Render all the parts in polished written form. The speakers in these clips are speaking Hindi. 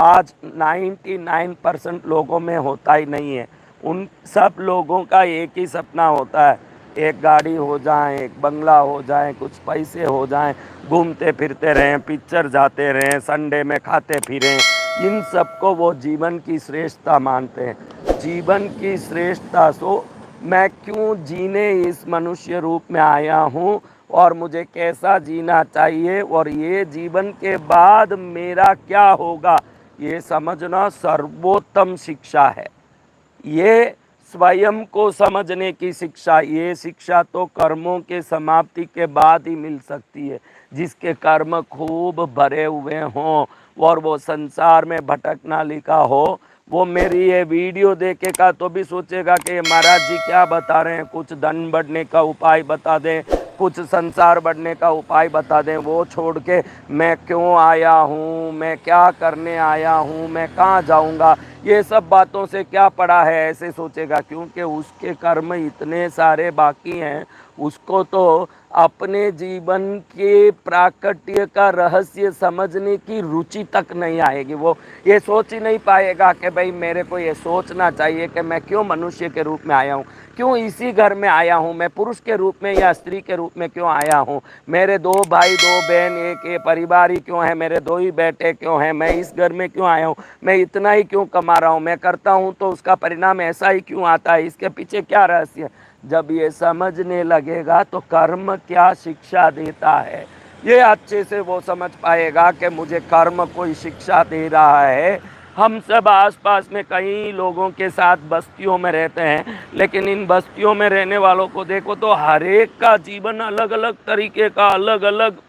आज 99% लोगों में होता ही नहीं है। उन सब लोगों का एक ही सपना होता है, एक गाड़ी हो जाए, एक बंगला हो जाए, कुछ पैसे हो जाएं, घूमते फिरते रहें, पिक्चर जाते रहें, संडे में खाते फिरें। इन सबको वो जीवन की श्रेष्ठता मानते हैं। जीवन की श्रेष्ठता सो मैं क्यों जीने इस मनुष्य रूप में आया हूँ और मुझे कैसा जीना चाहिए और ये जीवन के बाद मेरा क्या होगा, ये समझना सर्वोत्तम शिक्षा है। ये स्वयं को समझने की शिक्षा, ये शिक्षा तो कर्मों के समाप्ति के बाद ही मिल सकती है। जिसके कर्म खूब भरे हुए हों और वो संसार में भटकना लिखा हो, वो मेरी ये वीडियो देखेगा तो भी सोचेगा कि महाराज जी क्या बता रहे हैं, कुछ धन बढ़ने का उपाय बता दें, कुछ संसार बढ़ने का उपाय बता दें। वो छोड़ के मैं क्यों आया हूँ, मैं क्या करने आया हूँ, मैं कहाँ जाऊँगा, ये सब बातों से क्या पड़ा है, ऐसे सोचेगा। क्योंकि उसके कर्म इतने सारे बाकी हैं, उसको तो अपने जीवन के प्राकट्य का रहस्य समझने की रुचि तक नहीं आएगी। वो ये सोच ही नहीं पाएगा कि भाई मेरे को ये सोचना चाहिए कि मैं क्यों मनुष्य के रूप में आया हूँ, क्यों इसी घर में आया हूँ, मैं पुरुष के रूप में या स्त्री के रूप में क्यों आया हूँ, मेरे 2 भाई 2 बहन एक ये परिवार ही क्यों है, मेरे 2 ही बेटे क्यों हैं, मैं इस घर में क्यों आया हूँ, मैं इतना ही क्यों कमा रहा हूँ, मैं करता हूँ तो उसका परिणाम ऐसा ही क्यों आता है, इसके पीछे क्या रहस्य है। जब ये समझने लगेगा तो कर्म क्या शिक्षा देता है, ये अच्छे से वो समझ पाएगा कि मुझे कर्म कोई शिक्षा दे रहा है। हम सब आसपास में कई लोगों के साथ बस्तियों में रहते हैं, लेकिन इन बस्तियों में रहने वालों को देखो तो हर एक का जीवन अलग अलग तरीके का, अलग अलग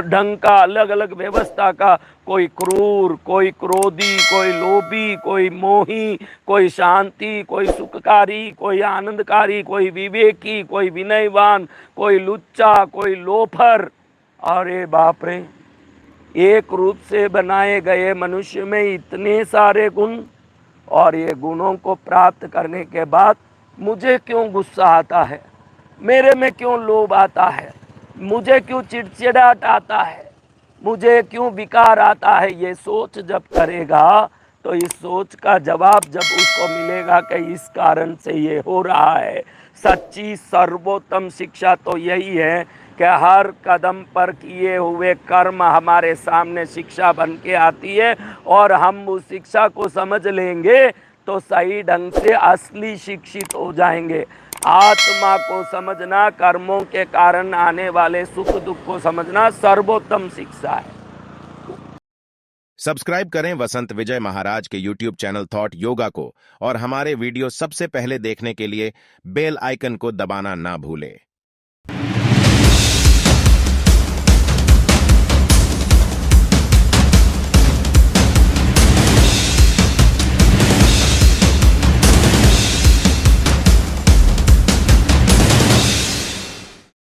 ढंग का, अलग अलग व्यवस्था का। कोई क्रूर, कोई क्रोधी, कोई लोभी, कोई मोही, कोई शांति, कोई सुखकारी, कोई आनंदकारी, कोई विवेकी, कोई विनयवान, कोई लुच्चा, कोई लोफर। अरे बाप रे, एक रूप से बनाए गए मनुष्य में इतने सारे गुण, और ये गुणों को प्राप्त करने के बाद मुझे क्यों गुस्सा आता है, मेरे में क्यों लोभ आता है, मुझे क्यों चिड़चिड़ाहट आता है, मुझे क्यों विकार आता है, ये सोच जब करेगा तो इस सोच का जवाब जब उसको मिलेगा कि इस कारण से ये हो रहा है। सच्ची सर्वोत्तम शिक्षा तो यही है कि हर कदम पर किए हुए कर्म हमारे सामने शिक्षा बन के आती है, और हम उस शिक्षा को समझ लेंगे तो सही ढंग से असली शिक्षित हो जाएंगे। आत्मा को समझना, कर्मों के कारण आने वाले सुख दुख को समझना सर्वोत्तम शिक्षा है। सब्सक्राइब करें वसंत विजय महाराज के YouTube चैनल थॉट योगा को, और हमारे वीडियो सबसे पहले देखने के लिए बेल आइकन को दबाना ना भूलें।